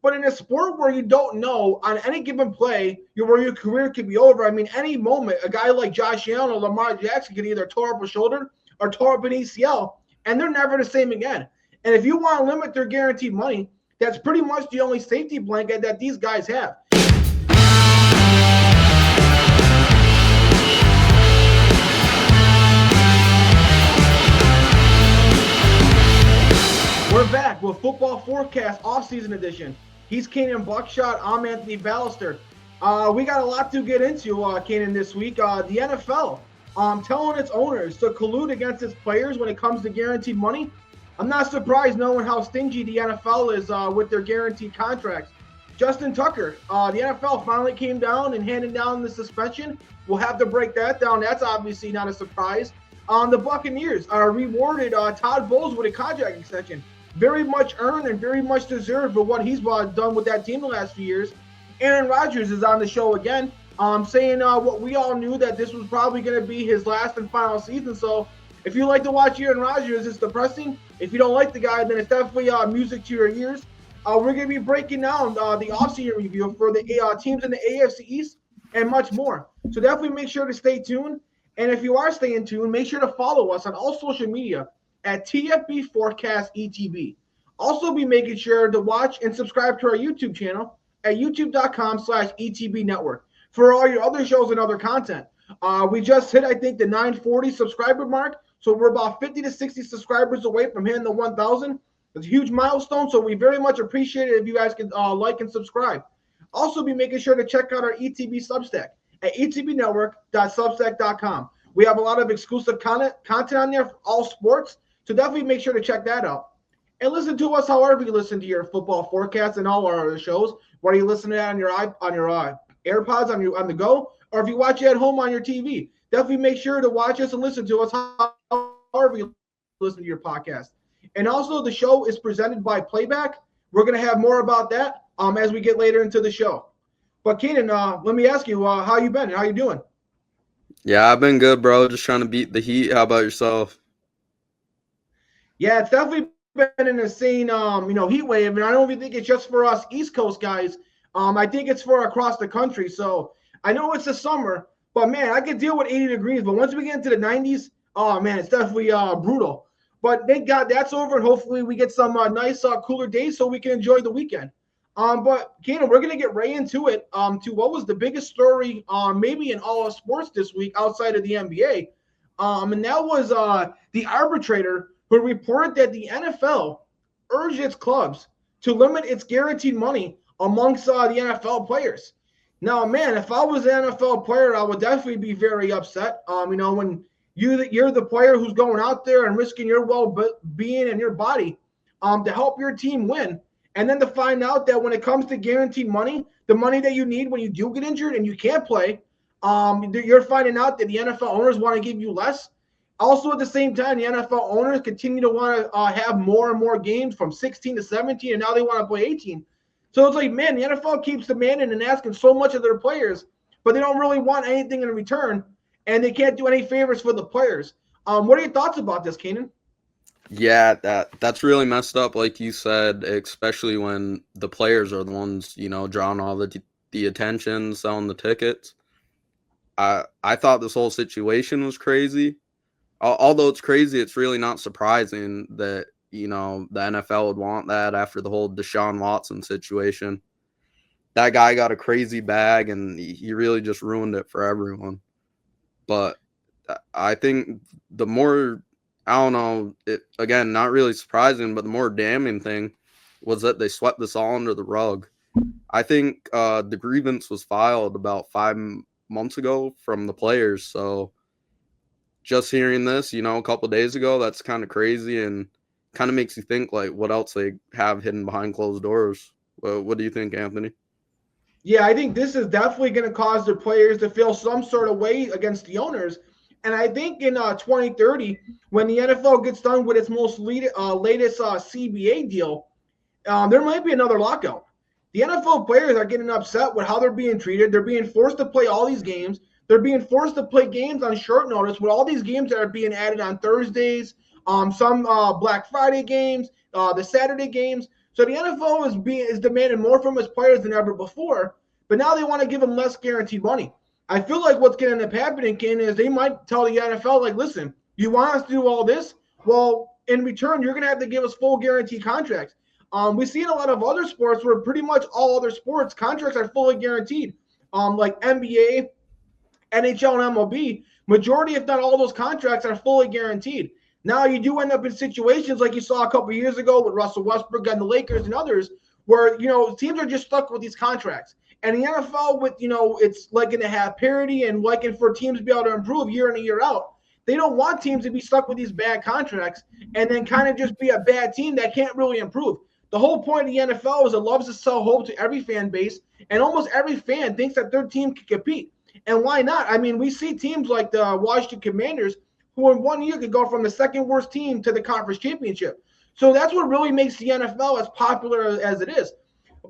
But in a sport where you don't know on any given play where your career could be over, I mean, any moment, a guy like Josh Allen or Lamar Jackson could either tore up a shoulder or tore up an ACL, and they're never the same again. And if you want to limit their guaranteed money, that's pretty much the only safety blanket that these guys have. We're back with Football Forecast Offseason Edition. He's Kaynen Buckshot. I'm Anthony Balester. We got a lot to get into, Kaynen, this week. The NFL telling its owners to collude against its players when it comes to guaranteed money. I'm not surprised knowing how stingy the NFL is with their guaranteed contracts. Justin Tucker, the NFL finally came down and handed down the suspension. We'll have to break that down. That's obviously not a surprise. The Buccaneers rewarded Todd Bowles with a contract extension. Very much earned and very much deserved for what he's done with that team the last few years. Aaron Rodgers is on the show again, saying what we all knew, that this was probably going to be his last and final season. So if you like to watch Aaron Rodgers, it's depressing. If you don't like the guy, then it's definitely music to your ears. We're going to be breaking down the offseason review for the teams in the AFC East and much more. So definitely make sure to stay tuned. And if you are staying tuned, make sure to follow us on all social media at TFB Forecast ETB. Also be making sure to watch and subscribe to our YouTube channel at youtube.com/ETB Network for all your other shows and other content. We just hit, I think, the 940 subscriber mark. So we're about 50 to 60 subscribers away from hitting the 1,000. It's a huge milestone, so we very much appreciate it if you guys can like and subscribe. Also be making sure to check out our ETB Substack at etbnetwork.substack.com. We have a lot of exclusive content on there for all sports, so definitely make sure to check that out. And listen to us however you listen to your football forecast and all our other shows, whether you listen to that on your AirPods on the go, or if you watch it at home on your TV. Definitely make sure to watch us and listen to us however you listen to your podcast. And also, the show is presented by Playback. We're going to have more about that as we get later into the show. But Kaynen, let me ask you, how you been and how you doing? Yeah, I've been good, bro. Just trying to beat the heat. How about yourself? Yeah, it's definitely been an insane, heat wave, and I don't even think it's just for us East Coast guys. I think it's for across the country. So I know it's the summer, but man, I could deal with 80 degrees. But once we get into the 90s, oh man, it's definitely brutal. But thank God that's over, and hopefully we get some nice cooler days so we can enjoy the weekend. But Kaynen, we're gonna get right into it. To what was the biggest story, maybe in all of sports this week outside of the NBA, and that was the arbitrator who reported that the NFL urged its clubs to limit its guaranteed money amongst the NFL players. Now, man, if I was an NFL player, I would definitely be very upset. When you're the player who's going out there and risking your well-being and your body to help your team win, and then to find out that when it comes to guaranteed money, the money that you need when you do get injured and you can't play, you're finding out that the NFL owners want to give you less. Also, at the same time, the NFL owners continue to want to have more and more games from 16 to 17, and now they want to play 18. So it's like, man, the NFL keeps demanding and asking so much of their players, but they don't really want anything in return, and they can't do any favors for the players. What are your thoughts about this, Kaynen? Yeah, that's really messed up, like you said, especially when the players are the ones, drawing all the attention, selling the tickets. I thought this whole situation was crazy. Although it's crazy, it's really not surprising that, the NFL would want that after the whole Deshaun Watson situation. That guy got a crazy bag, and he really just ruined it for everyone. But I think the more, again, not really surprising, but the more damning thing was that they swept this all under the rug. I think the grievance was filed about 5 months ago from the players. So just hearing this, a couple of days ago, that's kind of crazy and kind of makes you think, like, what else they have hidden behind closed doors. What do you think, Anthony? Yeah, I think this is definitely going to cause the players to feel some sort of way against the owners. And I think in 2030, when the NFL gets done with its latest CBA deal, there might be another lockout. The NFL players are getting upset with how they're being treated. They're being forced to play all these games. They're being forced to play games on short notice with all these games that are being added on Thursdays, some Black Friday games, the Saturday games. So the NFL is demanding more from its players than ever before, but now they want to give them less guaranteed money. I feel like what's going to end up happening, Ken, is they might tell the NFL, like, listen, you want us to do all this? Well, in return, you're going to have to give us full guarantee contracts. We see in a lot of other sports where pretty much all other sports contracts are fully guaranteed. Like NBA, NHL, and MLB, majority, if not all, those contracts are fully guaranteed. Now you do end up in situations like you saw a couple of years ago with Russell Westbrook and the Lakers and others, where teams are just stuck with these contracts. And the NFL, with it's liking to have parity and liking for teams to be able to improve year in and year out. They don't want teams to be stuck with these bad contracts and then kind of just be a bad team that can't really improve. The whole point of the NFL is it loves to sell hope to every fan base, and almost every fan thinks that their team can compete. And why not? I mean, we see teams like the Washington Commanders who in 1 year could go from the second worst team to the conference championship. So that's what really makes the NFL as popular as it is.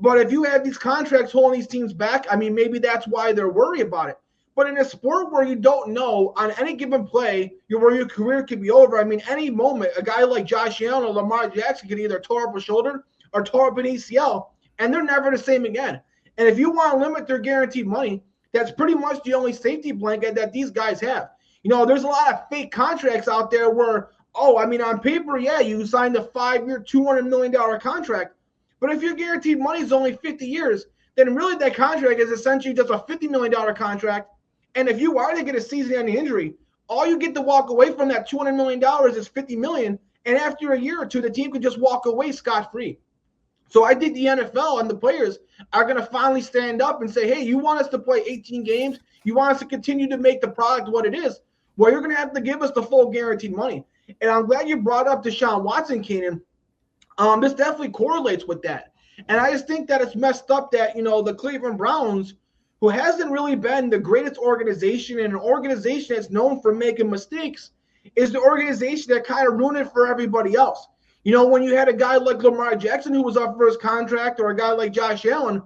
But if you have these contracts holding these teams back, I mean, maybe that's why they're worried about it. But in a sport where you don't know on any given play where your career could be over, I mean, any moment, a guy like Josh Allen or Lamar Jackson could either tore up a shoulder or tore up an ACL, and they're never the same again. And if you want to limit their guaranteed money, that's pretty much the only safety blanket that these guys have. There's a lot of fake contracts out there where, on paper, yeah, you signed a 5-year, $200 million contract. But if your guaranteed money is only 50 years, then really that contract is essentially just a $50 million contract. And if you are to get a season-ending injury, all you get to walk away from that $200 million is $50 million. And after a year or two, the team could just walk away scot-free. So I think the NFL and the players are going to finally stand up and say, hey, you want us to play 18 games? You want us to continue to make the product what it is? Well, you're going to have to give us the full guaranteed money. And I'm glad you brought up Deshaun Watson, Kaynen. This definitely correlates with that. And I just think that it's messed up that, the Cleveland Browns, who hasn't really been the greatest organization and an organization that's known for making mistakes, is the organization that kind of ruined it for everybody else. When you had a guy like Lamar Jackson who was up for his contract, or a guy like Josh Allen,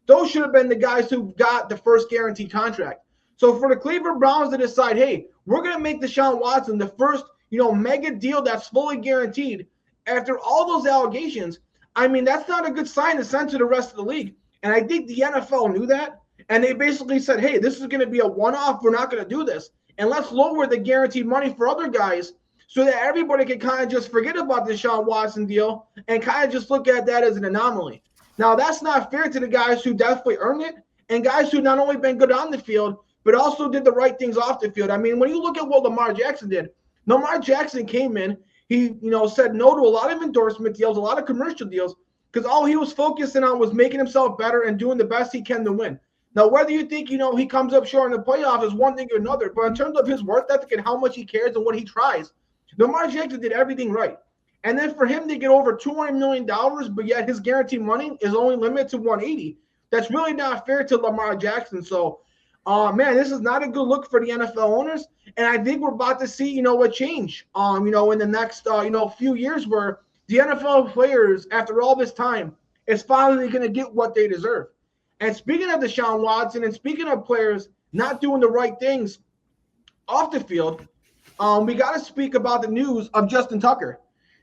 those should have been the guys who got the first guaranteed contract. So for the Cleveland Browns to decide, hey, we're going to make Deshaun Watson the first, mega deal that's fully guaranteed after all those allegations, I mean, that's not a good sign to send to the rest of the league. And I think the NFL knew that. And they basically said, hey, this is going to be a one-off. We're not going to do this. And let's lower the guaranteed money for other guys so that everybody can kind of just forget about the Deshaun Watson deal and kind of just look at that as an anomaly. Now, that's not fair to the guys who definitely earned it and guys who not only been good on the field, but also did the right things off the field. I mean, when you look at what Lamar Jackson did, Lamar Jackson came in, he, said no to a lot of endorsement deals, a lot of commercial deals, because all he was focusing on was making himself better and doing the best he can to win. Now, whether you think, he comes up short in the playoffs is one thing or another, but in terms of his work ethic and how much he cares and what he tries, Lamar Jackson did everything right. And then for him to get over $200 million, but yet his guaranteed money is only limited to $180, that's really not fair to Lamar Jackson. So, man, this is not a good look for the NFL owners. And I think we're about to see, a change, in the next, few years where the NFL players, after all this time, is finally going to get what they deserve. And speaking of Deshaun Watson and speaking of players not doing the right things off the field, we got to speak about the news of Justin Tucker.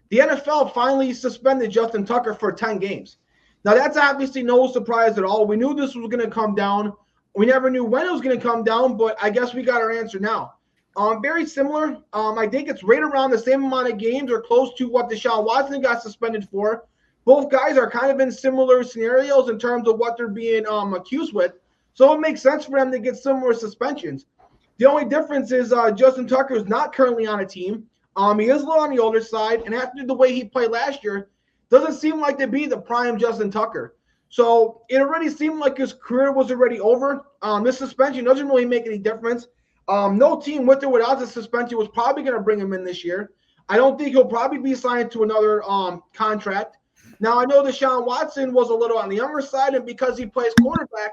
The NFL finally suspended Justin Tucker for 10 games. Now, that's obviously no surprise at all. We knew this was going to come down. We never knew when it was going to come down, but I guess we got our answer now. Very similar. I think it's right around the same amount of games or close to what Deshaun Watson got suspended for. Both guys are kind of in similar scenarios in terms of what they're being accused with. So it makes sense for them to get similar suspensions. The only difference is Justin Tucker is not currently on a team. He is a little on the older side, and after the way he played last year, doesn't seem like to be the prime Justin Tucker. So it already seemed like his career was already over. This suspension doesn't really make any difference. No team with or without the suspension was probably going to bring him in this year. I don't think he'll probably be signed to another contract. Now, I know Deshaun Watson was a little on the younger side, and because he plays quarterback,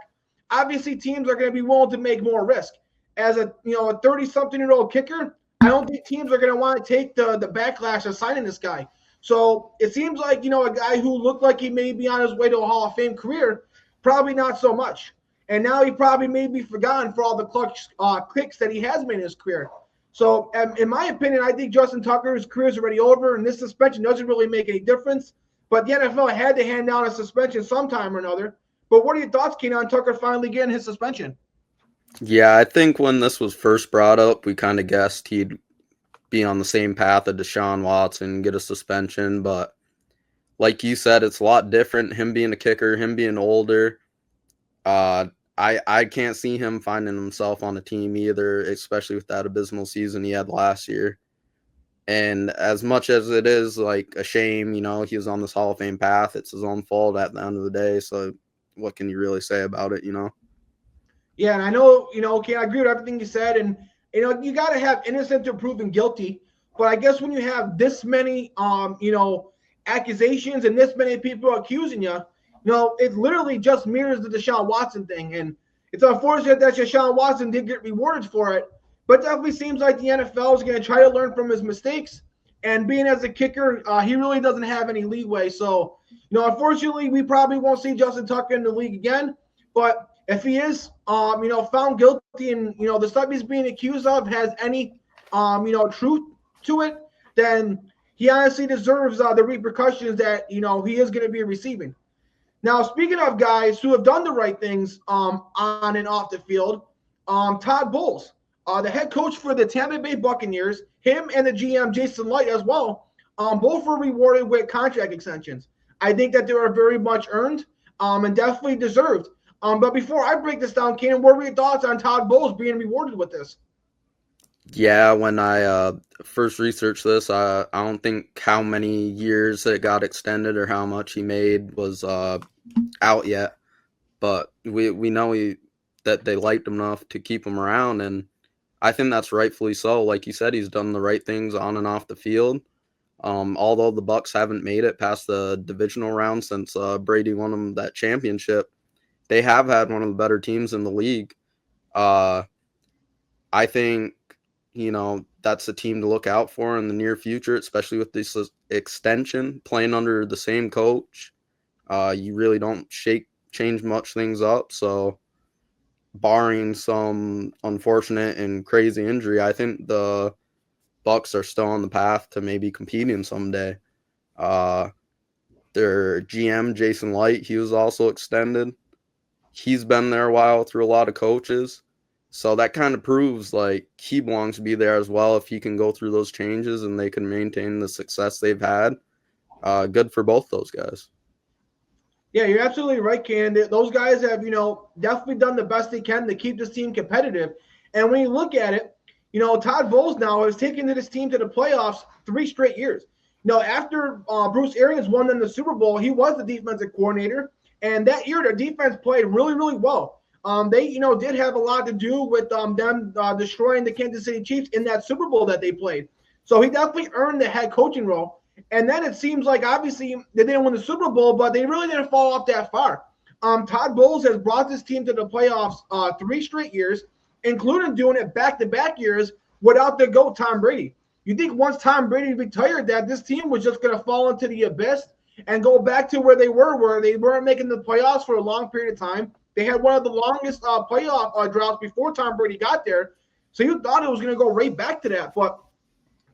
obviously teams are going to be willing to make more risk. As a 30-something-year-old kicker, I don't think teams are going to want to take the backlash of signing this guy. So it seems like, a guy who looked like he may be on his way to a Hall of Fame career, probably not so much. And now he probably may be forgotten for all the clicks that he has made in his career. So in my opinion, I think Justin Tucker's career is already over, and this suspension doesn't really make any difference. but the NFL had to hand down a suspension sometime or another. But what are your thoughts, Keenan, on Tucker finally getting his suspension? Yeah, I think when this was first brought up, we kind of guessed he'd be on the same path of Deshaun Watson, get a suspension. But like you said, it's a lot different. Him being a kicker, him being older. Uh, I can't see him finding himself on a team either, especially with that abysmal season he had last year. And as much as it is like a shame, he was on this Hall of Fame path, it's his own fault at the end of the day. So what can you really say about it, Yeah, and I know, okay, I agree with everything you said. And, you got to have innocent to proven guilty. But I guess when you have this many, accusations and this many people accusing you, it literally just mirrors the Deshaun Watson thing. And it's unfortunate that Deshaun Watson did get rewarded for it. But definitely seems like the NFL is going to try to learn from his mistakes. And being as a kicker, he really doesn't have any leeway. So, unfortunately, we probably won't see Justin Tucker in the league again. But if he is, found guilty and, the stuff he's being accused of has any, truth to it, then he honestly deserves the repercussions that, he is going to be receiving. Now, speaking of guys who have done the right things on and off the field, Todd Bowles, the head coach for the Tampa Bay Buccaneers, him and the GM Jason Light as well, both were rewarded with contract extensions. I think that they are very much earned and definitely deserved. But before I break this down, Keenan, what were your thoughts on Todd Bowles being rewarded with this? Yeah, when I first researched this, I don't think how many years it got extended or how much he made was out yet. But we know that they liked him enough to keep him around, and I think that's rightfully so. Like you said, he's done the right things on and off the field. Although the Bucs haven't made it past the divisional round since Brady won them that championship, they have had one of the better teams in the league. I think, that's a team to look out for in the near future, especially with this extension, playing under the same coach. You really don't change much things up. So barring some unfortunate and crazy injury, I think the Bucs are still on the path to maybe competing someday. Their GM, Jason Light, he was also extended. He's been there a while through a lot of coaches. So that kind of proves like he belongs to be there as well if he can go through those changes and they can maintain the success they've had. Good for both those guys. Yeah, you're absolutely right, Ken. Those guys have, definitely done the best they can to keep this team competitive. And when you look at it, Todd Bowles now has taken this team to the playoffs 3 straight years. After Bruce Arians won them the Super Bowl, he was the defensive coordinator. And that year, their defense played really, really well. They, did have a lot to do with them destroying the Kansas City Chiefs in that Super Bowl that they played. So he definitely earned the head coaching role. And then it seems like obviously they didn't win the Super Bowl, but they really didn't fall off that far. Todd Bowles has brought this team to the playoffs 3 straight years, including doing it back-to-back years without the GOAT Tom Brady. You think once Tom Brady retired that this team was just going to fall into the abyss and go back to where they weren't making the playoffs for a long period of time. They had one of the longest playoff droughts before Tom Brady got there. So you thought it was going to go right back to that. But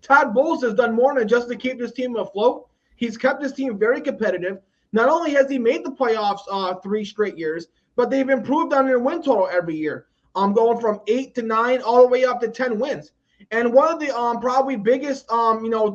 Todd Bowles has done more than just to keep this team afloat. He's kept this team very competitive. Not only has he made the playoffs 3 straight years, but they've improved on their win total every year. Going from 8 to 9 all the way up to 10 wins. And one of the probably biggest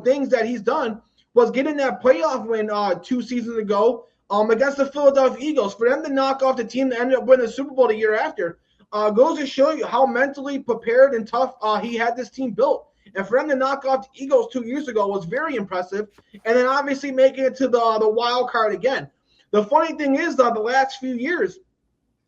things that he's done was getting that playoff win 2 seasons ago against the Philadelphia Eagles. For them to knock off the team that ended up winning the Super Bowl the year after goes to show you how mentally prepared and tough he had this team built. And for them to knock off the Eagles 2 years ago was very impressive. And then obviously making it to the wild card again. The funny thing is, the last few years,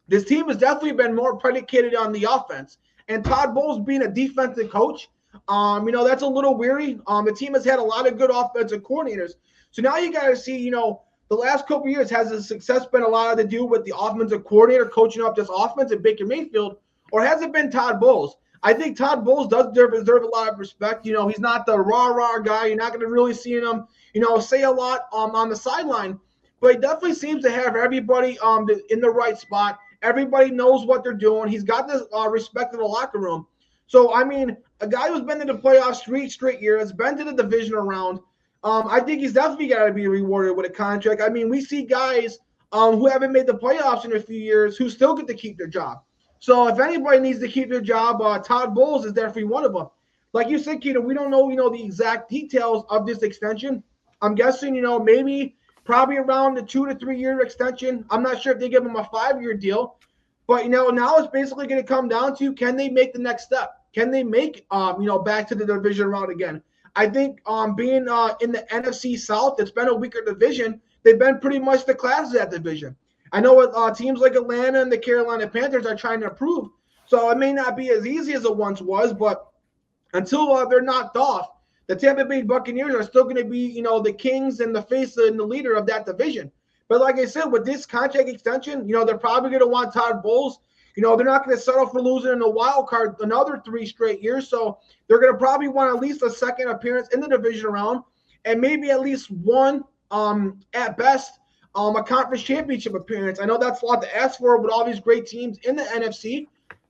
this team has definitely been more predicated on the offense. And Todd Bowles being a defensive coach, that's a little weary. The team has had a lot of good offensive coordinators. So now you got to see, the last couple of years, has the success been a lot to do with the offensive coordinator coaching up this offense at Baker Mayfield, or has it been Todd Bowles? I think Todd Bowles does deserve a lot of respect. He's not the rah-rah guy. You're not going to really see him, say a lot on the sideline. But he definitely seems to have everybody in the right spot. Everybody knows what they're doing. He's got this respect in the locker room. So, I mean, a guy who's been to the playoffs 3 straight years, been to the divisional round, I think he's definitely got to be rewarded with a contract. I mean, we see guys who haven't made the playoffs in a few years who still get to keep their job. So if anybody needs to keep their job, Todd Bowles is definitely one of them. Like you said, Keita, we don't know, the exact details of this extension. I'm guessing, maybe probably around the 2 to 3 year extension. I'm not sure if they give him a 5-year deal, but now it's basically going to come down to, can they make the next step? Can they make back to the division round again? I think being in the NFC South, it's been a weaker division. They've been pretty much the class of that division. I know what teams like Atlanta and the Carolina Panthers are trying to improve. So it may not be as easy as it once was, but until they're knocked off, the Tampa Bay Buccaneers are still going to be, the kings and the face and the leader of that division. But like I said, with this contract extension, they're probably going to want Todd Bowles. They're not going to settle for losing in the wild card another 3 straight years. So they're going to probably want at least a second appearance in the division round and maybe at least one, at best, a conference championship appearance. I know that's a lot to ask for with all these great teams in the NFC.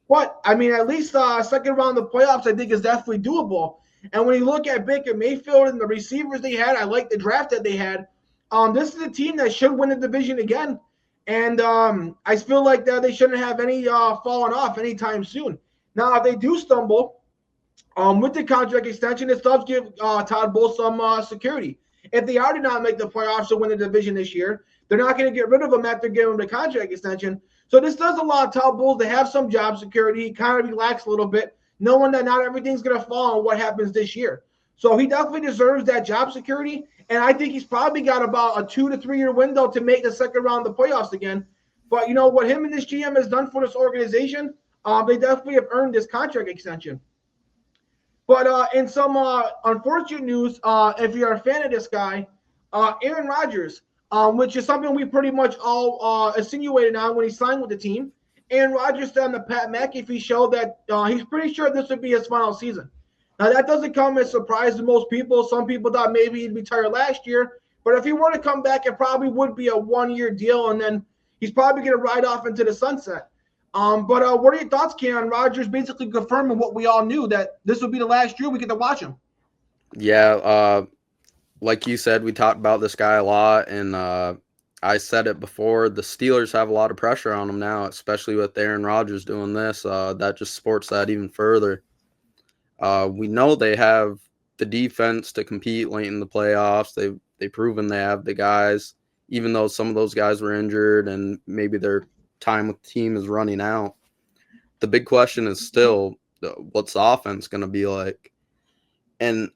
But, I mean, at least second round of the playoffs, I think, is definitely doable. And when you look at Baker Mayfield and the receivers they had, I like the draft that they had. This is a team that should win the division again. And I feel like they shouldn't have any falling off anytime soon. Now, if they do stumble with the contract extension, it does give Todd Bowles some security. If they already not make the playoffs to win the division this year, they're not going to get rid of him after giving him the contract extension. So this does allow Todd Bowles to have some job security, kind of relax a little bit, knowing that not everything's going to fall on what happens this year. So he definitely deserves that job security. And I think he's probably got about a 2 to 3 year window to make the second round of the playoffs again. But what him and this GM has done for this organization, they definitely have earned this contract extension. But in some unfortunate news, if you're a fan of this guy, Aaron Rodgers, which is something we pretty much all insinuated on when he signed with the team. Aaron Rodgers said on the Pat McAfee show that he's pretty sure this would be his final season. Now, that doesn't come as a surprise to most people. Some people thought maybe he'd retire last year. But if he were to come back, it probably would be a 1-year deal, and then he's probably going to ride off into the sunset. But what are your thoughts, Ken, on Rodgers basically confirming what we all knew, that this would be the last year we get to watch him? Yeah, like you said, we talked about this guy a lot, and I said it before, the Steelers have a lot of pressure on them now, especially with Aaron Rodgers doing this. That just supports that even further. We know they have the defense to compete late in the playoffs. They've proven they have the guys, even though some of those guys were injured and maybe their time with the team is running out. The big question is still, what's the offense going to be like? And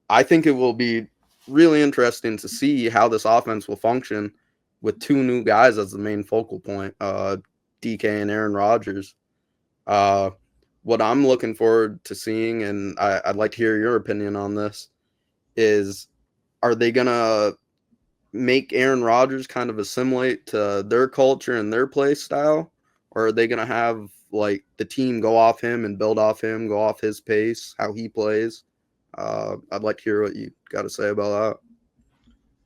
I think it will be really interesting to see how this offense will function with 2 new guys as the main focal point, DK and Aaron Rodgers. What I'm looking forward to seeing, and I'd like to hear your opinion on this, is are they going to make Aaron Rodgers kind of assimilate to their culture and their play style? Or are they going to have like the team go off him and build off him, go off his pace, how he plays? I'd like to hear what you got to say about that.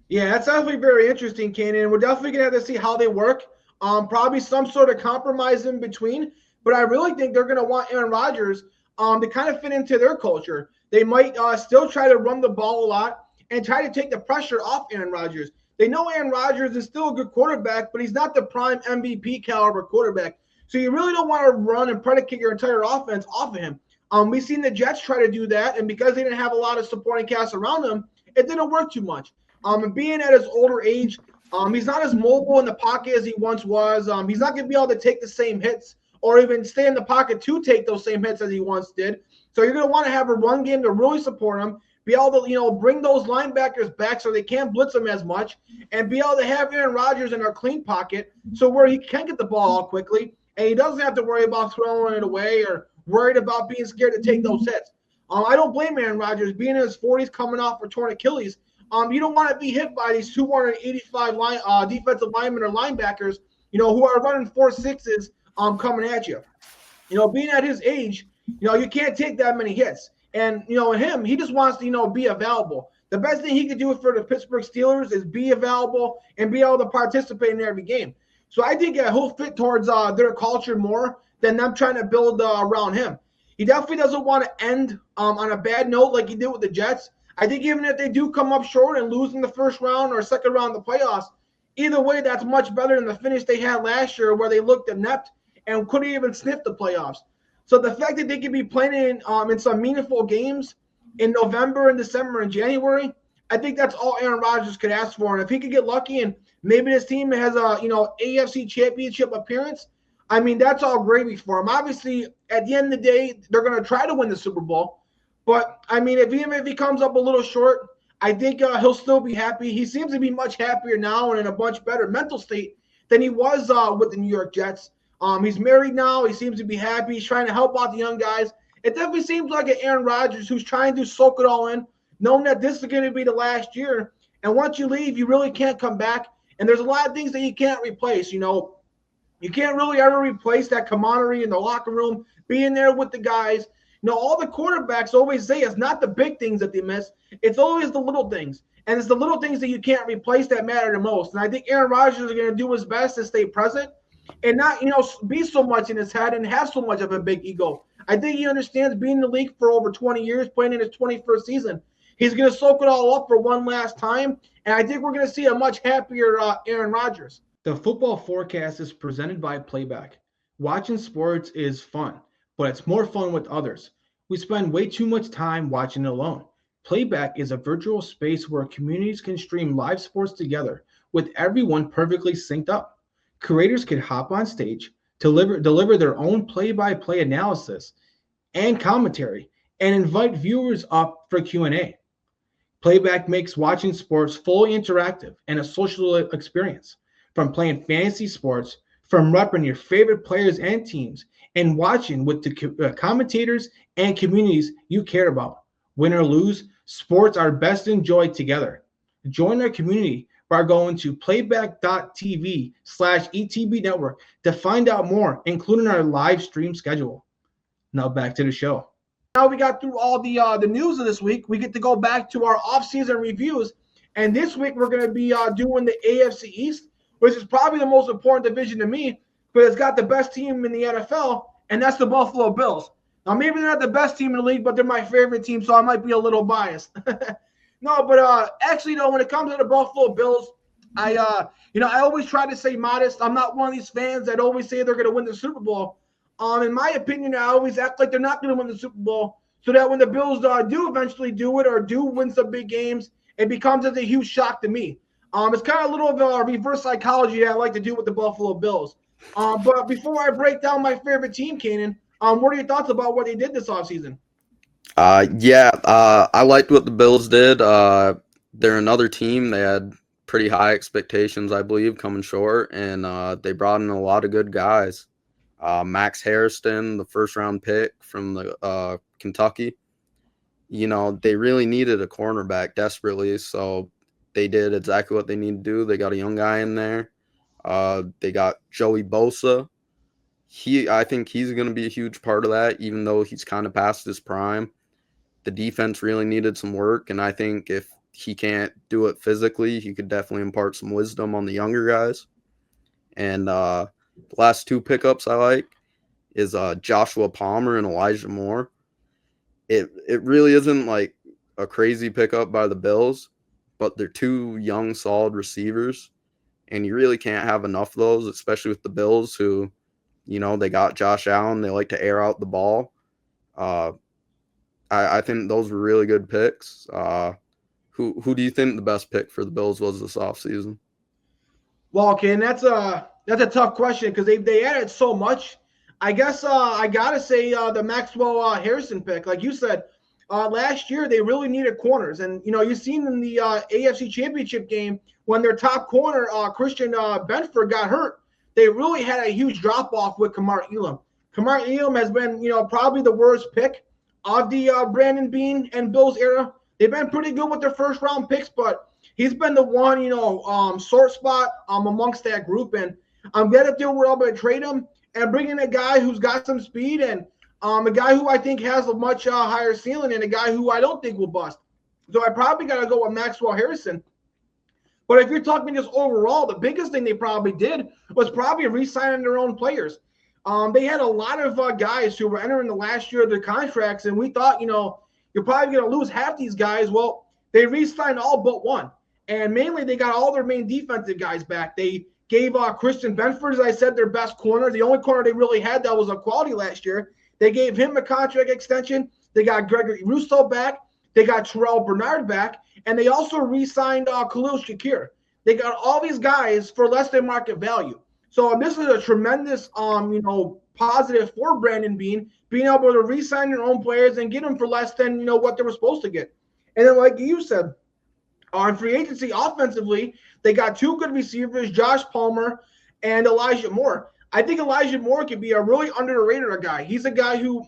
Yeah, that's definitely very interesting, Kaynen. We're definitely going to have to see how they work. Probably some sort of compromise in between. But I really think they're going to want Aaron Rodgers to kind of fit into their culture. They might still try to run the ball a lot and try to take the pressure off Aaron Rodgers. They know Aaron Rodgers is still a good quarterback, but he's not the prime MVP caliber quarterback. So you really don't want to run and predicate your entire offense off of him. We've seen the Jets try to do that, and because they didn't have a lot of supporting cast around him, it didn't work too much. And being at his older age, he's not as mobile in the pocket as he once was. He's not going to be able to take the same hits or even stay in the pocket to take those same hits as he once did. So you're going to want to have a run game to really support him, be able to, bring those linebackers back so they can't blitz him as much, and be able to have Aaron Rodgers in a clean pocket so where he can get the ball out quickly, and he doesn't have to worry about throwing it away or worried about being scared to take those hits. I don't blame Aaron Rodgers. Being in his 40s, coming off a torn Achilles, you don't want to be hit by these 285 defensive linemen or linebackers, who are running 4.6s coming at you. Being at his age, you can't take that many hits. And, him, he just wants to, be available. The best thing he could do for the Pittsburgh Steelers is be available and be able to participate in every game. So I think he'll fit towards their culture more than them trying to build around him. He definitely doesn't want to end on a bad note like he did with the Jets. I think even if they do come up short and lose in the first round or second round of the playoffs, either way, that's much better than the finish they had last year where they looked inept and couldn't even sniff the playoffs. So the fact that they could be playing in some meaningful games in November and December and January, I think that's all Aaron Rodgers could ask for. And if he could get lucky and maybe this team has a AFC championship appearance, I mean, that's all gravy for him. Obviously, at the end of the day, they're going to try to win the Super Bowl. But, I mean, even if he comes up a little short, I think he'll still be happy. He seems to be much happier now and in a much better mental state than he was with the New York Jets. He's married now. He seems to be happy. He's trying to help out the young guys. It definitely seems like an Aaron Rodgers who's trying to soak it all in, knowing that this is going to be the last year. And once you leave, you really can't come back. And there's a lot of things that you can't replace. You can't really ever replace that camaraderie in the locker room, being there with the guys. All the quarterbacks always say it's not the big things that they miss. It's always the little things. And it's the little things that you can't replace that matter the most. And I think Aaron Rodgers is going to do his best to stay present and not, be so much in his head and have so much of a big ego. I think he understands being in the league for over 20 years, playing in his 21st season. He's going to soak it all up for one last time. And I think we're going to see a much happier Aaron Rodgers. The Football Forecast is presented by Playback. Watching sports is fun, but it's more fun with others. We spend way too much time watching it alone. Playback is a virtual space where communities can stream live sports together with everyone perfectly synced up. Creators can hop on stage, deliver their own play-by-play analysis and commentary, and invite viewers up for Q&A. Playback makes watching sports fully interactive and a social experience. From playing fantasy sports, from repping your favorite players and teams, and watching with the commentators and communities you care about. Win or lose, sports are best enjoyed together. Join our community by going to playback.tv/ETB network to find out more, including our live stream schedule. Now back to the show. Now we got through all the news of this week. We get to go back to our offseason reviews. And this week we're going to be doing the AFC East, which is probably the most important division to me, but it's got the best team in the NFL, and that's the Buffalo Bills. Now, maybe they're not the best team in the league, but they're my favorite team, so I might be a little biased. No, but actually, though, when it comes to the Buffalo Bills, I always try to stay modest. I'm not one of these fans that always say they're going to win the Super Bowl. In my opinion, I always act like they're not going to win the Super Bowl, so that when the Bills do eventually do it or do win some big games, it becomes a huge shock to me. It's kind of a little of a reverse psychology that I like to do with the Buffalo Bills. But before I break down my favorite team, Kaynen, what are your thoughts about what they did this offseason? I liked what the Bills did. They're another team. They had pretty high expectations, I believe, coming short, and they brought in a lot of good guys. Max Harrison, the first-round pick from the Kentucky. They really needed a cornerback desperately, so they did exactly what they need to do. They got a young guy in there. They got Joey Bosa. I think he's going to be a huge part of that, even though he's kind of past his prime. The defense really needed some work, and I think if he can't do it physically, he could definitely impart some wisdom on the younger guys. And the last two pickups I like is Joshua Palmer and Elijah Moore. It really isn't like a crazy pickup by the Bills, but they're two young, solid receivers, and you really can't have enough of those, especially with the Bills who, they got Josh Allen. They like to air out the ball. I think those were really good picks. Who do you think the best pick for the Bills was this offseason? Well, Ken, that's a tough question because they added so much. I guess I gotta say the Maxwell Harrison pick, like you said, last year they really needed corners, and you've seen in the AFC Championship game when their top corner Christian Benford got hurt, they really had a huge drop off with Kamar Elam. Kamar Elam has been probably the worst pick of the Brandon Beane and Bills era. They've been pretty good with their first round picks, but he's been the one sore spot amongst that group, and I'm glad that they were able to trade him and bring in a guy who's got some speed and a guy who I think has a much higher ceiling and a guy who I don't think will bust. So I probably got to go with Maxwell Harrison. But if you're talking just overall, the biggest thing they probably did was probably re-signing their own players. They had a lot of guys who were entering the last year of their contracts, and we thought, you're probably going to lose half these guys. Well, they re-signed all but one. And mainly they got all their main defensive guys back. They gave Christian Benford, as I said, their best corner. The only corner they really had that was a quality last year. They gave him a contract extension. They got Gregory Rousseau back. They got Terrell Bernard back. And they also re-signed Khalil Shakir. They got all these guys for less than market value. So this is a tremendous, positive for Brandon Beane, being able to re-sign their own players and get them for less than, what they were supposed to get. And then, like you said, on free agency offensively, they got two good receivers, Josh Palmer and Elijah Moore. I think Elijah Moore could be a really underrated guy. He's a guy who,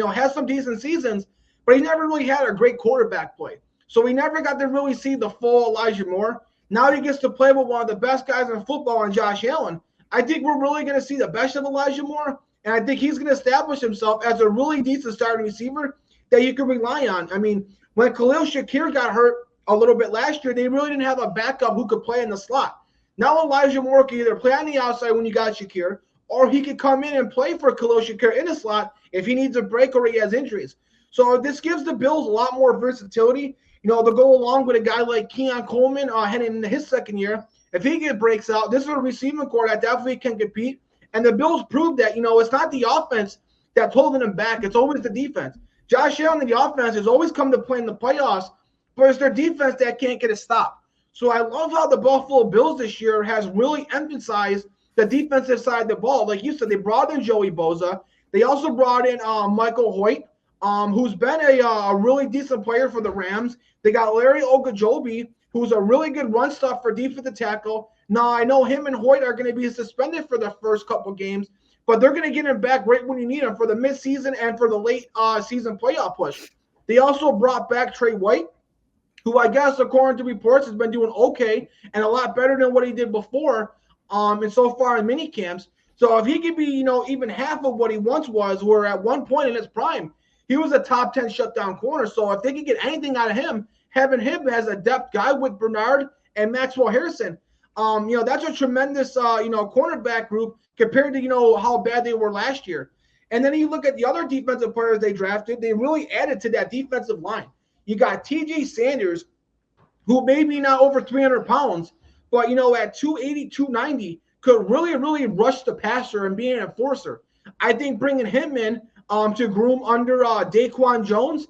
has some decent seasons, but he never really had a great quarterback play. So we never got to really see the full Elijah Moore. Now he gets to play with one of the best guys in football in Josh Allen. I think we're really going to see the best of Elijah Moore, and I think he's going to establish himself as a really decent starting receiver that you can rely on. I mean, when Khalil Shakir got hurt a little bit last year, they really didn't have a backup who could play in the slot. Now Elijah Moore can either play on the outside when you got Shakir, or he could come in and play for Khalil Shakir in the slot if he needs a break or he has injuries. So this gives the Bills a lot more versatility. To go along with a guy like Keon Coleman heading into his second year. If he breaks out, this is a receiving core that definitely can compete. And the Bills proved that, it's not the offense that's holding them back. It's always the defense. Josh Allen and the offense has always come to play in the playoffs, but it's their defense that can't get a stop. So I love how the Buffalo Bills this year has really emphasized the defensive side of the ball. Like you said, they brought in Joey Bosa. They also brought in Michael Hoyt, who's been a really decent player for the Rams. They got Larry Ogunjobi, who's a really good run stuff for defensive tackle. Now, I know him and Hoyt are going to be suspended for the first couple games, but they're going to get him back right when you need him for the midseason and for the late season playoff push. They also brought back Trey White, who I guess, according to reports, has been doing okay and a lot better than what he did before and so far in mini camps. So if he could be, even half of what he once was, where at one point in his prime, he was a top 10 shutdown corner. So if they could get anything out of him, having him as a depth guy with Bernard and Maxwell Harrison, that's a tremendous, cornerback group compared to, how bad they were last year. And then you look at the other defensive players they drafted, they really added to that defensive line. You got TJ Sanders, who may be not over 300 pounds, but, at 280, 290, could really, really rush the passer and be an enforcer. I think bringing him in to groom under Daquan Jones,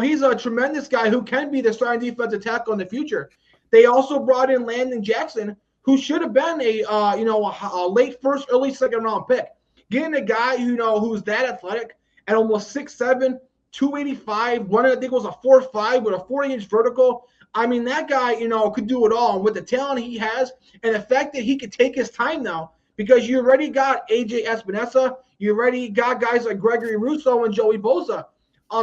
he's a tremendous guy who can be the starting defensive tackle in the future. They also brought in Landon Jackson, who should have been a late first, early second round pick. Getting a guy who's that athletic at almost 6'7", 285, running, I think it was a 4.5 with a 40-inch vertical. I mean, that guy, could do it all. And with the talent he has and the fact that he could take his time now, because you already got AJ Espinosa, you already got guys like Gregory Rousseau and Joey Bosa.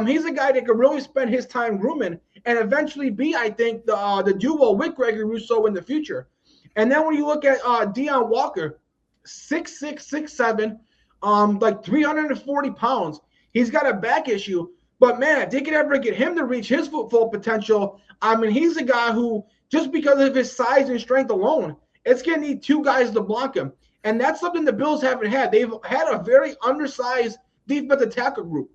He's a guy that could really spend his time grooming and eventually be, I think, the duo with Gregory Rousseau in the future. And then when you look at Deion Walker, 6'6", 6'7", like 340 pounds. He's got a back issue. But, man, if they could ever get him to reach his full potential, I mean, he's a guy who, just because of his size and strength alone, it's going to need two guys to block him. And that's something the Bills haven't had. They've had a very undersized defensive tackle group.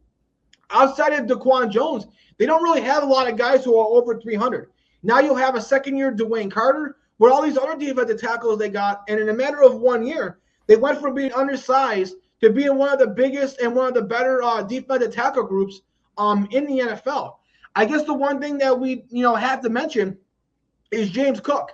Outside of Daquan Jones, they don't really have a lot of guys who are over 300. Now you'll have a second-year Dwayne Carter with all these other defensive tackles they got. And in a matter of 1 year, they went from being undersized to being one of the biggest and one of the better defensive tackle groups in the NFL. I guess the one thing that we, have to mention is James Cook.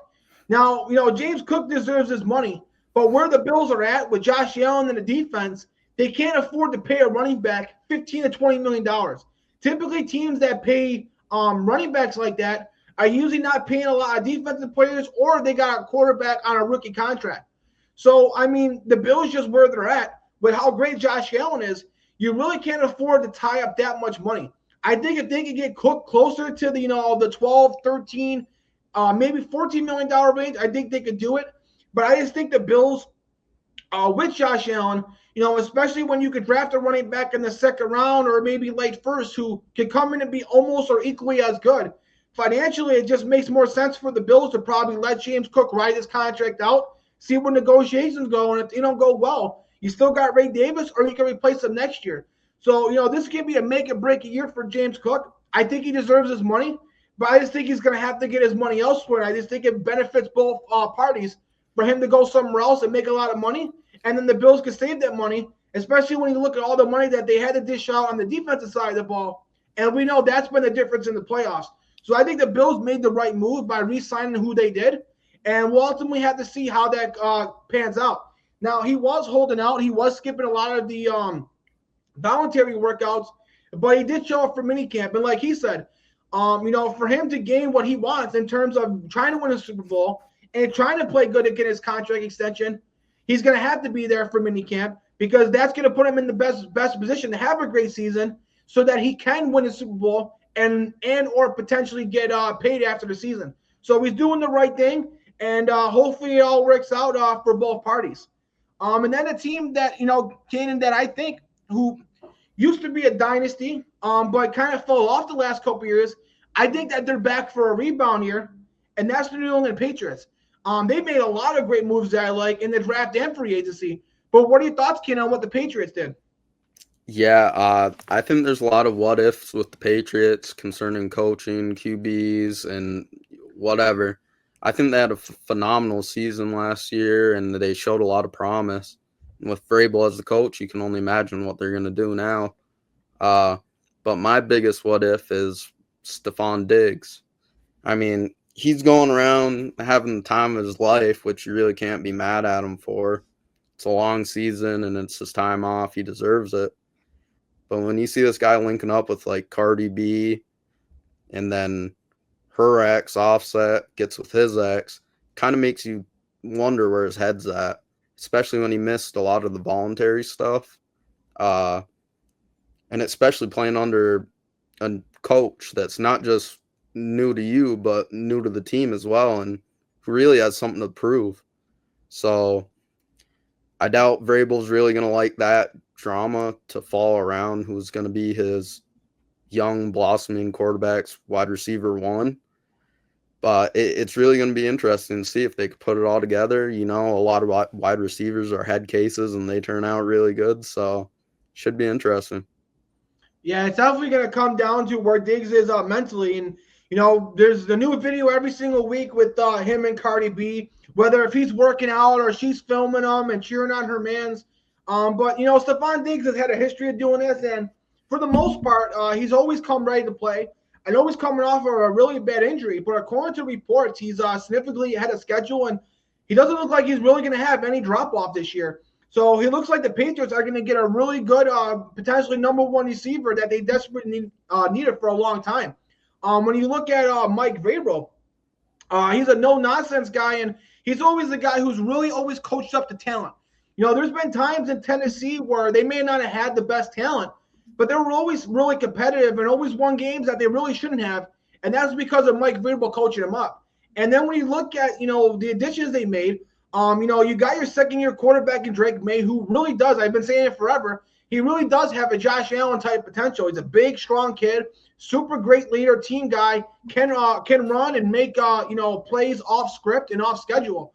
Now, James Cook deserves his money, but where the Bills are at with Josh Allen and the defense, they can't afford to pay a running back $15 to $20 million. Typically, teams that pay running backs like that are usually not paying a lot of defensive players, or they got a quarterback on a rookie contract. So, I mean, the Bills just where they're at with how great Josh Allen is, you really can't afford to tie up that much money. I think if they could get Cook closer to the, the 12, 13, maybe $14 million range, I think they could do it. But I just think the Bills, with Josh Allen, especially when you could draft a running back in the second round or maybe late first who can come in and be almost or equally as good. Financially, it just makes more sense for the Bills to probably let James Cook ride his contract out, see where negotiations go, and if they don't go well, you still got Ray Davis, or you can replace him next year. So, this could be a make or break year for James Cook. I think he deserves his money, but I just think he's going to have to get his money elsewhere. I just think it benefits both parties for him to go somewhere else and make a lot of money. And then the Bills can save that money, especially when you look at all the money that they had to dish out on the defensive side of the ball. And we know that's been the difference in the playoffs. So I think the Bills made the right move by re-signing who they did. And we'll ultimately have to see how that pans out. Now, he was holding out. He was skipping a lot of the voluntary workouts, but he did show up for minicamp. And like he said, for him to gain what he wants in terms of trying to win a Super Bowl and trying to play good to get his contract extension, he's going to have to be there for minicamp because that's going to put him in the best position to have a great season so that he can win a Super Bowl and or potentially get paid after the season. So he's doing the right thing, and hopefully it all works out for both parties. And then a team that, Kaynen, that I think who used to be a dynasty, but kind of fell off the last couple years, I think that they're back for a rebound year, and that's the New England Patriots. They made a lot of great moves that I like in the draft and free agency. But what are your thoughts, Ken, on what the Patriots did? Yeah, I think there's a lot of what ifs with the Patriots concerning coaching, QBs, and whatever. I think they had a phenomenal season last year, and they showed a lot of promise. And with Vrabel as the coach, you can only imagine what they're going to do now. But my biggest what if is Stephon Diggs. I mean, he's going around having the time of his life, which you really can't be mad at him for. It's a long season, and it's his time off. He deserves it. But when you see this guy linking up with like Cardi B, and then her ex Offset gets with his ex, kind of makes you wonder where his head's at, especially when he missed a lot of the voluntary stuff. And especially playing under a coach that's not just new to you, but new to the team as well, and who really has something to prove. So I doubt Vrabel's really going to like that drama to fall around who's going to be his young, blossoming quarterback's wide receiver one. But it's really going to be interesting to see if they could put it all together. A lot of wide receivers are head cases, and they turn out really good. So should be interesting. Yeah, it's definitely going to come down to where Diggs is mentally. And, there's the new video every single week with him and Cardi B, whether if he's working out or she's filming them and cheering on her mans. But, Stephon Diggs has had a history of doing this. And for the most part, he's always come ready to play. I know he's coming off of a really bad injury, but according to reports, he's significantly ahead of schedule. And he doesn't look like he's really going to have any drop-off this year. So he looks like the Patriots are going to get a really good, potentially number one receiver that they desperately needed for a long time. When you look at Mike Vrabel, he's a no-nonsense guy, and he's always the guy who's really always coached up the talent. There's been times in Tennessee where they may not have had the best talent, but they were always really competitive and always won games that they really shouldn't have, and that's because of Mike Vrabel coaching them up. And then when you look at, the additions they made, you got your second-year quarterback in Drake May, who really does, I've been saying it forever, he really does have a Josh Allen-type potential. He's a big, strong kid, super great leader, team guy, can run and make, plays off script and off schedule.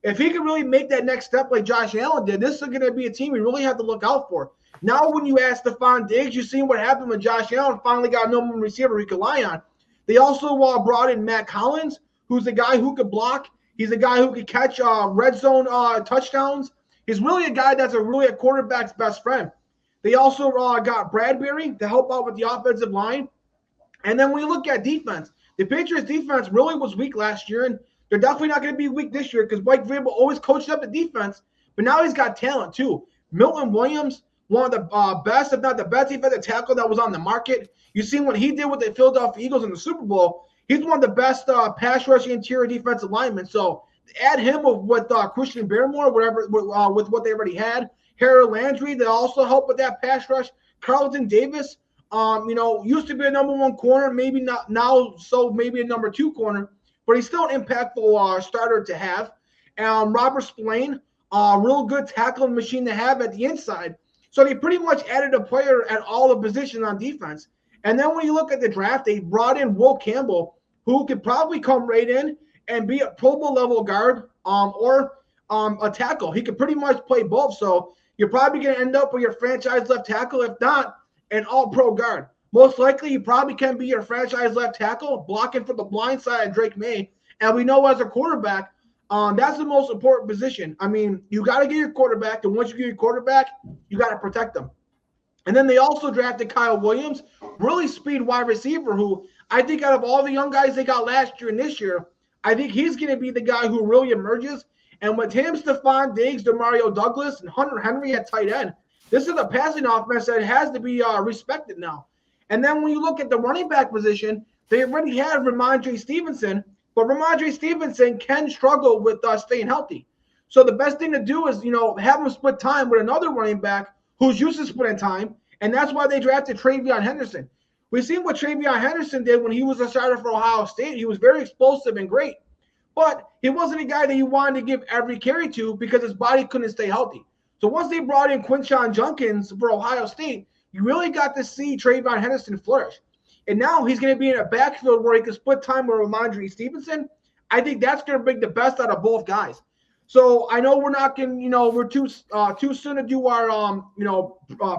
If he could really make that next step like Josh Allen did, this is going to be a team we really have to look out for. Now, when you ask Stephon Diggs, you've seen what happened when Josh Allen finally got a number one receiver he could rely on. They also brought in Matt Collins, who's a guy who could block. He's a guy who could catch red zone touchdowns. He's really a guy that's really a quarterback's best friend. They also got Bradbury to help out with the offensive line. And then when you look at defense, the Patriots defense really was weak last year, and they're definitely not going to be weak this year because Mike Vrabel always coached up the defense, but now he's got talent too. Milton Williams, one of the best, if not the best defensive tackle that was on the market. You see what he did with the Philadelphia Eagles in the Super Bowl. He's one of the best pass rushing interior defensive linemen. So add him with Christian Barmore, whatever, with what they already had. Harold Landry, that also helped with that pass rush. Carlton Davis, used to be a number one corner, maybe not now, so maybe a number two corner, but he's still an impactful starter to have. Robert Spillane, real good tackling machine to have at the inside. So they pretty much added a player at all the positions on defense. And then when you look at the draft, they brought in Will Campbell, who could probably come right in and be a Pro Bowl level guard or a tackle. He could pretty much play both. So you're probably going to end up with your franchise left tackle. If not, an all-pro guard. Most likely, he probably can be your franchise left tackle, blocking from the blind side of Drake May. And we know as a quarterback, that's the most important position. I mean, you got to get your quarterback, and once you get your quarterback, you got to protect them. And then they also drafted Kyle Williams, really speed wide receiver, who I think out of all the young guys they got last year and this year, I think he's going to be the guy who really emerges. And with him, Stephon Diggs, Demario Douglas, and Hunter Henry at tight end, this is a passing offense that has to be respected now. And then when you look at the running back position, they already had Ramondre Stevenson, but Ramondre Stevenson can struggle with staying healthy. So the best thing to do is, have him split time with another running back who's used to splitting time, and that's why they drafted Travion Henderson. We've seen what Travion Henderson did when he was a starter for Ohio State. He was very explosive and great, but he wasn't a guy that you wanted to give every carry to because his body couldn't stay healthy. So once they brought in Quinshon Judkins for Ohio State, you really got to see Travion Henderson flourish. And now he's going to be in a backfield where he can split time with Ramondre Stevenson. I think that's going to bring the best out of both guys. So I know we're not going, we're too soon to do our,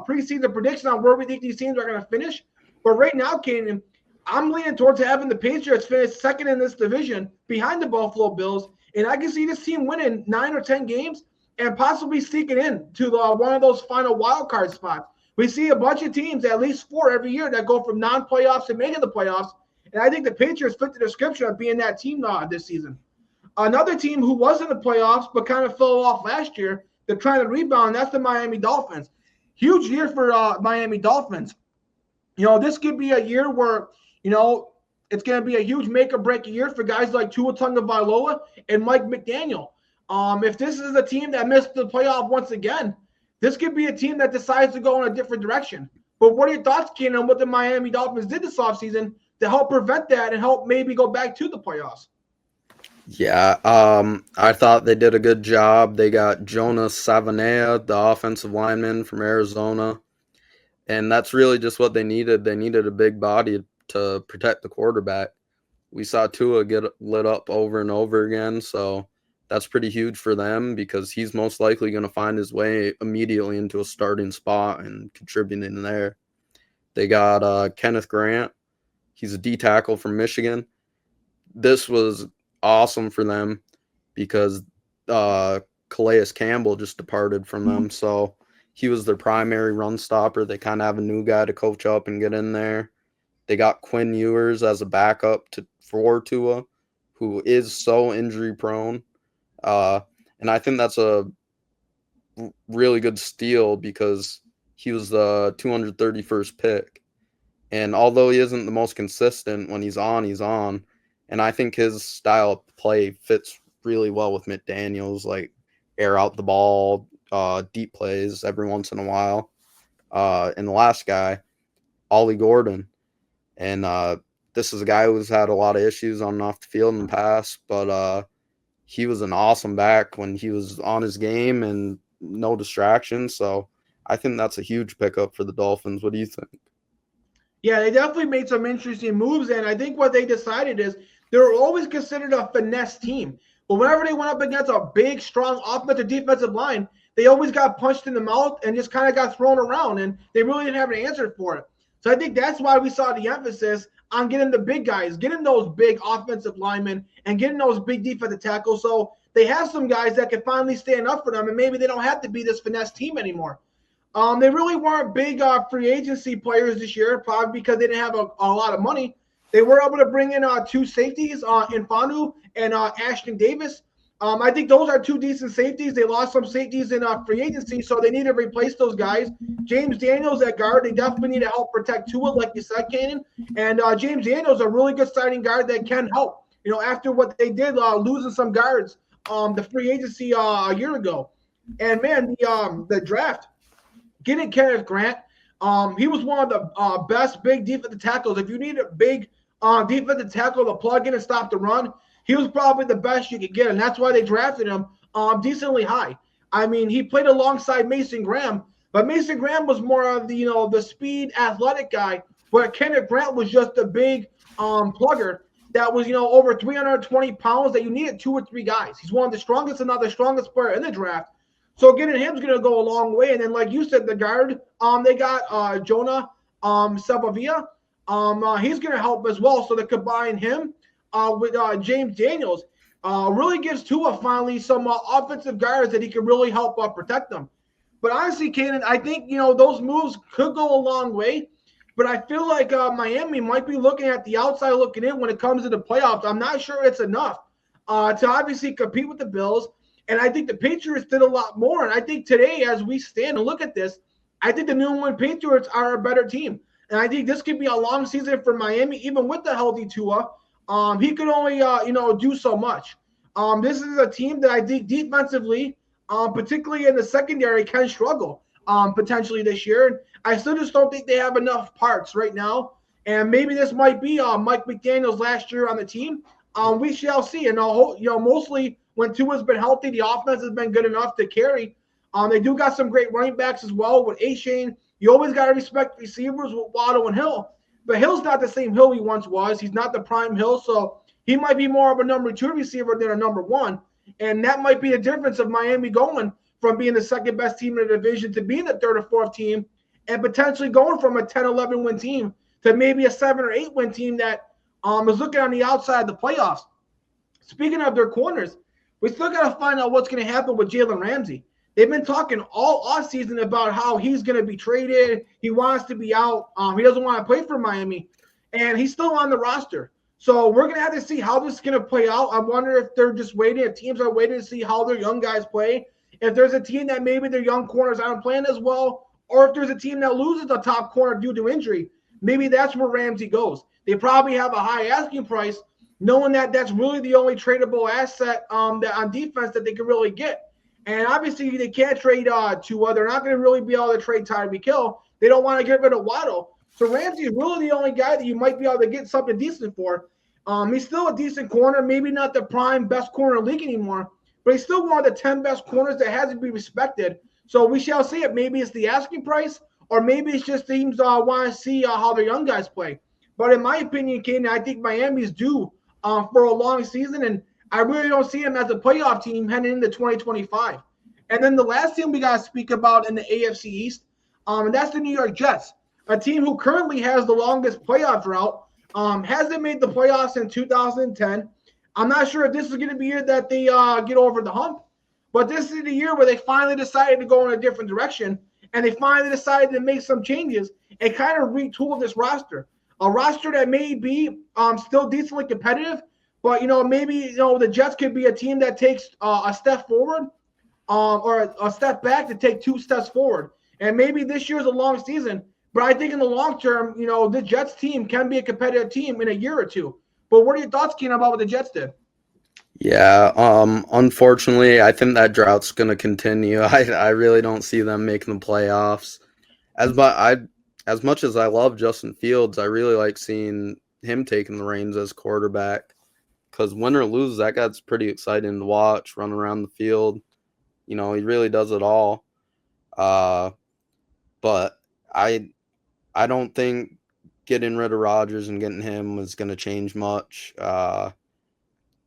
preseason prediction on where we think these teams are going to finish. But right now, Kaynen, I'm leaning towards having the Patriots finish second in this division behind the Buffalo Bills. And I can see this team winning 9 or 10 games and possibly sneaking in to one of those final wild card spots. We see a bunch of teams, at least 4 every year, that go from non-playoffs to making the playoffs. And I think the Patriots fit the description of being that team this season. Another team who was in the playoffs but kind of fell off last year, they're trying to rebound, that's the Miami Dolphins. Huge year for Miami Dolphins. This could be a year where, it's going to be a huge make-or-break year for guys like Tua Tagovailoa and Mike McDaniel. If this is a team that missed the playoff once again, this could be a team that decides to go in a different direction. But what are your thoughts, Kaynen, on what the Miami Dolphins did this offseason to help prevent that and help maybe go back to the playoffs? Yeah, I thought they did a good job. They got Jonas Savaiinaea, the offensive lineman from Arizona, and that's really just what they needed. They needed a big body to protect the quarterback. We saw Tua get lit up over and over again, so that's pretty huge for them because he's most likely going to find his way immediately into a starting spot and contributing there. They got Kenneth Grant. He's a D tackle from Michigan. This was awesome for them because Calais Campbell just departed from them, so he was their primary run stopper. They kind of have a new guy to coach up and get in there. They got Quinn Ewers as a backup for Tua, who is so injury prone. And I think that's a really good steal because he was the 231st pick. And although he isn't the most consistent, when he's on, he's on. And I think his style of play fits really well with McDaniels, like air out the ball, deep plays every once in a while. And the last guy, Ollie Gordon. And this is a guy who's had a lot of issues on and off the field in the past, but he was an awesome back when he was on his game and no distractions. So I think that's a huge pickup for the Dolphins. What do you think? Yeah, they definitely made some interesting moves, and I think what they decided is they were always considered a finesse team. But whenever they went up against a big, strong offensive defensive line, they always got punched in the mouth and just kind of got thrown around, and they really didn't have an answer for it. So I think that's why we saw the emphasis on getting the big guys, getting those big offensive linemen, and getting those big defensive tackles. So they have some guys that can finally stand up for them, and maybe they don't have to be this finesse team anymore. They really weren't big free agency players this year, probably because they didn't have a lot of money. They were able to bring in 2 safeties, Infanu and Ashton Davis. I think those are 2 decent safeties. They lost some safeties in free agency, so they need to replace those guys. James Daniels at guard, they definitely need to help protect Tua, like you said, Kaynen. And James Daniels, a really good starting guard that can help. After what they did, losing some guards, the free agency a year ago. And man, the draft, getting Kenneth Grant, he was one of the best big defensive tackles. If you need a big defensive tackle to plug in and stop the run, he was probably the best you could get, and that's why they drafted him decently high. I mean, he played alongside Mason Graham, but Mason Graham was more of the, the speed, athletic guy, where Kenneth Grant was just a big plugger that was, over 320 pounds that you needed 2 or 3 guys. He's one of the strongest, and not the strongest player in the draft. So getting him's going to go a long way. And then, like you said, the guard, they got Jonah Sabavia. He's going to help as well. So to combine him with James Daniels really gives Tua finally some offensive guards that he can really help protect them. But honestly, Kaynen, I think, those moves could go a long way. But I feel like Miami might be looking at the outside looking in when it comes to the playoffs. I'm not sure it's enough to obviously compete with the Bills. And I think the Patriots did a lot more. And I think today, as we stand and look at this, I think the New England Patriots are a better team. And I think this could be a long season for Miami, even with the healthy Tua. He could only, do so much. This is a team that I think defensively, particularly in the secondary, can struggle potentially this year. And I still just don't think they have enough parts right now. And maybe this might be Mike McDaniel's last year on the team. We shall see. And mostly when Tua's been healthy, the offense has been good enough to carry. They do got some great running backs as well with A-Shane. You always got to respect receivers with Waddle and Hill. But Hill's not the same Hill he once was. He's not the prime Hill, so he might be more of a number 2 receiver than a number 1. And that might be the difference of Miami going from being the second best team in the division to being the third or fourth team and potentially going from a 10-11 win team to maybe a 7 or 8 win team that is looking on the outside of the playoffs. Speaking of their corners, we still got to find out what's going to happen with Jalen Ramsey. They've been talking all offseason about how he's going to be traded. He wants to be out. He doesn't want to play for Miami, and he's still on the roster. So we're going to have to see how this is going to play out. I wonder if they're just waiting, if teams are waiting to see how their young guys play. If there's a team that maybe their young corners aren't playing as well, or if there's a team that loses a top corner due to injury, maybe that's where Ramsey goes. They probably have a high asking price, knowing that that's really the only tradable asset that on defense that they can really get. And obviously, they can't trade Tua. They're not going to really be able to trade Tyreek Hill. They don't want to get rid of Waddle. So Ramsey is really the only guy that you might be able to get something decent for. He's still a decent corner, maybe not the prime best corner in the league anymore, but he's still one of the 10 best corners that has to be respected. So we shall see it. Maybe it's the asking price, or maybe it's just teams want to see how their young guys play. But in my opinion, Kaynen, I think Miami's due for a long season, and I really don't see them as a playoff team heading into 2025. And then the last team we got to speak about in the AFC East, and that's the New York Jets, a team who currently has the longest playoff drought, hasn't made the playoffs in 2010. I'm not sure if this is going to be the year that they get over the hump, but this is the year where they finally decided to go in a different direction, and they finally decided to make some changes and kind of retool this roster. A roster that may be still decently competitive, but, maybe, the Jets could be a team that takes a step forward or a step back to take 2 steps forward. And maybe this year's a long season, but I think in the long term, the Jets team can be a competitive team in a year or two. But what are your thoughts, Keenan, about what the Jets did? Yeah, unfortunately, I think that drought's going to continue. I really don't see them making the playoffs. As much as I love Justin Fields, I really like seeing him taking the reins as quarterback. Because win or lose, that guy's pretty exciting to watch, run around the field. He really does it all. But I don't think getting rid of Rodgers and getting him is going to change much. I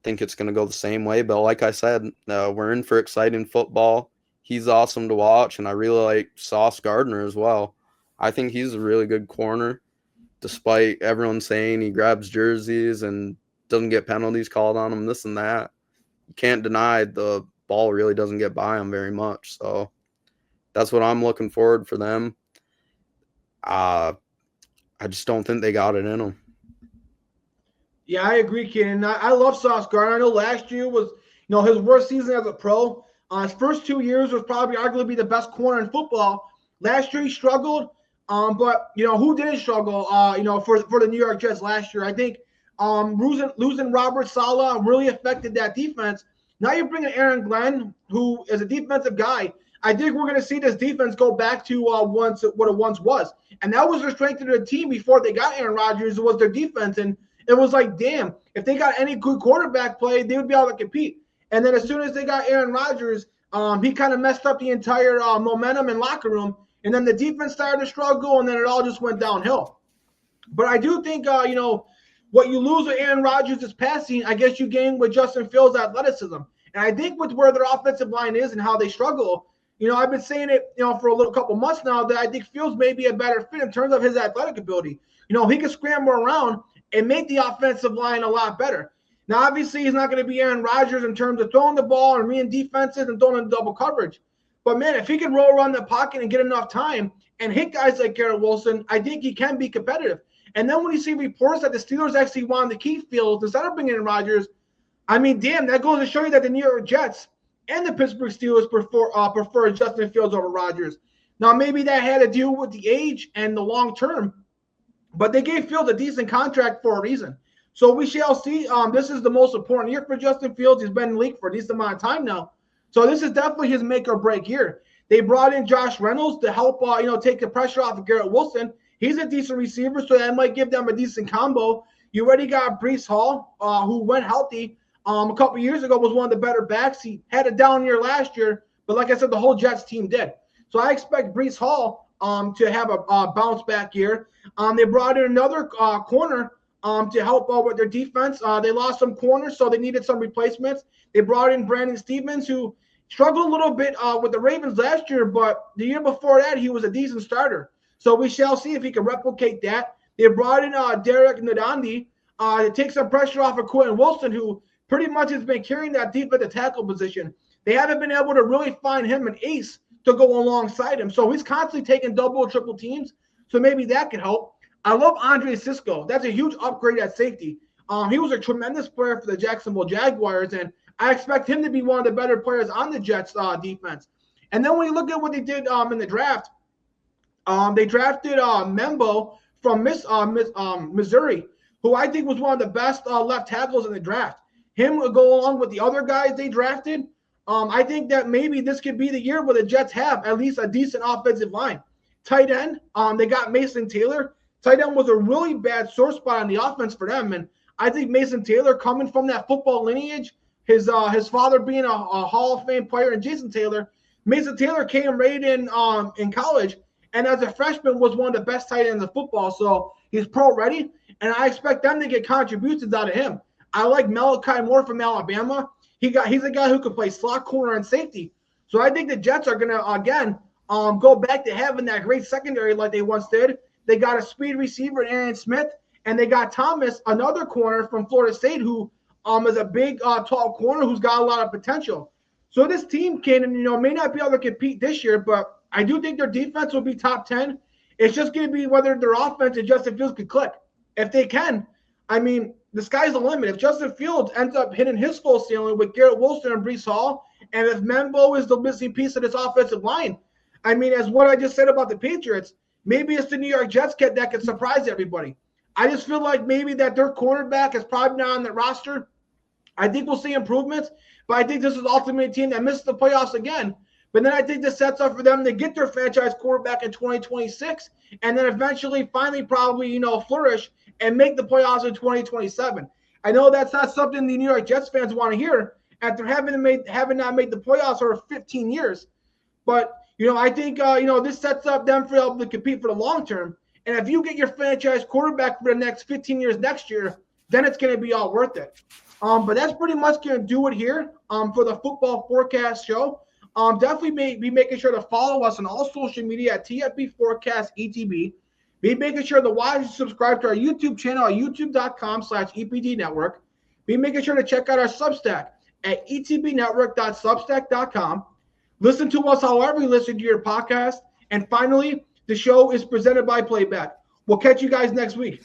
think it's going to go the same way. But like I said, we're in for exciting football. He's awesome to watch, and I really like Sauce Gardner as well. I think he's a really good corner, despite everyone saying he grabs jerseys and doesn't get penalties called on him, this and that. You can't deny the ball really doesn't get by him very much. So that's what I'm looking forward for them. I just don't think they got it in them. Yeah, I agree, Keenan. I love Sauce Gardner. I know last year was, his worst season as a pro. His first 2 years was probably arguably the best corner in football. Last year he struggled, but who didn't struggle? For the New York Jets last year, I think losing Robert Saleh really affected that defense. Now you're bringing Aaron Glenn, who is a defensive guy. I think we're going to see this defense go back to what it once was, and that was their strength of the team before they got Aaron Rodgers. It was their defense, and it was like, damn, if they got any good quarterback play, they would be able to compete. And then as soon as they got Aaron Rodgers, he kind of messed up the entire momentum and locker room. And then the defense started to struggle, and then it all just went downhill. But I do think, what you lose with Aaron Rodgers is passing, I guess you gain with Justin Fields' athleticism. And I think with where their offensive line is and how they struggle, I've been saying it, for a little couple months now that I think Fields may be a better fit in terms of his athletic ability. He can scramble around and make the offensive line a lot better. Now, obviously, he's not going to be Aaron Rodgers in terms of throwing the ball and reading defenses and throwing in double coverage. But, man, if he can roll around the pocket and get enough time and hit guys like Garrett Wilson, I think he can be competitive. And then when you see reports that the Steelers actually wanted to keep Fields instead of bringing in Rodgers, I mean, damn, that goes to show you that the New York Jets and the Pittsburgh Steelers prefer Justin Fields over Rodgers. Now, maybe that had to do with the age and the long term, but they gave Fields a decent contract for a reason. So we shall see. This is the most important year for Justin Fields. He's been in the league for a decent amount of time now. So this is definitely his make or break year. They brought in Josh Reynolds to help, take the pressure off of Garrett Wilson. He's a decent receiver, so that might give them a decent combo. You already got Breece Hall, who went healthy a couple years ago, was one of the better backs. He had a down year last year, but like I said, the whole Jets team did. So I expect Breece Hall to have a bounce back year. They brought in another corner to help with their defense. They lost some corners, so they needed some replacements. They brought in Brandon Stevens, who struggled a little bit with the Ravens last year, but the year before that, he was a decent starter. So we shall see if he can replicate that. They brought in Derek Ndandi to take some pressure off of Quentin Wilson, who pretty much has been carrying that defensive tackle position. They haven't been able to really find him an ace to go alongside him. So he's constantly taking double or triple teams. So maybe that could help. I love Andre Sisco. That's a huge upgrade at safety. He was a tremendous player for the Jacksonville Jaguars, and I expect him to be one of the better players on the Jets defense. And then when you look at what they did in the draft, they drafted Membo from Missouri, who I think was one of the best left tackles in the draft. Him will go along with the other guys they drafted. I think that maybe this could be the year where the Jets have at least a decent offensive line. Tight end, they got Mason Taylor. Tight end was a really bad sore spot on the offense for them, and I think Mason Taylor, coming from that football lineage, his father being a Hall of Fame player, and Jason Taylor, Mason Taylor came right in college, and as a freshman was one of the best tight ends in football. So he's pro ready, and I expect them to get contributions out of him. I like Malachi Moore from Alabama. He's a guy who can play slot corner and safety. So I think the Jets are going to, again, go back to having that great secondary like they once did. They got a speed receiver in Aaron Smith, and they got Thomas, another corner from Florida State, who is a big, tall corner who's got a lot of potential. So this team may not be able to compete this year, but I do think their defense will be top 10. It's just going to be whether their offense and Justin Fields can click. If they can, I mean, the sky's the limit. If Justin Fields ends up hitting his full ceiling with Garrett Wilson and Breece Hall, and if Membo is the missing piece of this offensive line, I mean, as what I just said about the Patriots, maybe it's the New York Jets that can surprise everybody. I just feel like maybe that their cornerback is probably not on the roster. I think we'll see improvements, but I think this is ultimately a team that misses the playoffs again. But then I think this sets up for them to get their franchise quarterback in 2026 and then eventually finally probably, flourish and make the playoffs in 2027. I know that's not something the New York Jets fans want to hear after having not made the playoffs for 15 years. But, I think, this sets up them for able to compete for the long term. And if you get your franchise quarterback for the next 15 years next year, then it's going to be all worth it. But that's pretty much going to do it here for the Football Forecast show. Definitely be making sure to follow us on all social media at TFB Forecast ETB. Be making sure to watch and subscribe to our YouTube channel at youtube.com/EPD Network. Be making sure to check out our Substack at etbnetwork.substack.com. Listen to us however you listen to your podcast. And finally, the show is presented by Playback. We'll catch you guys next week.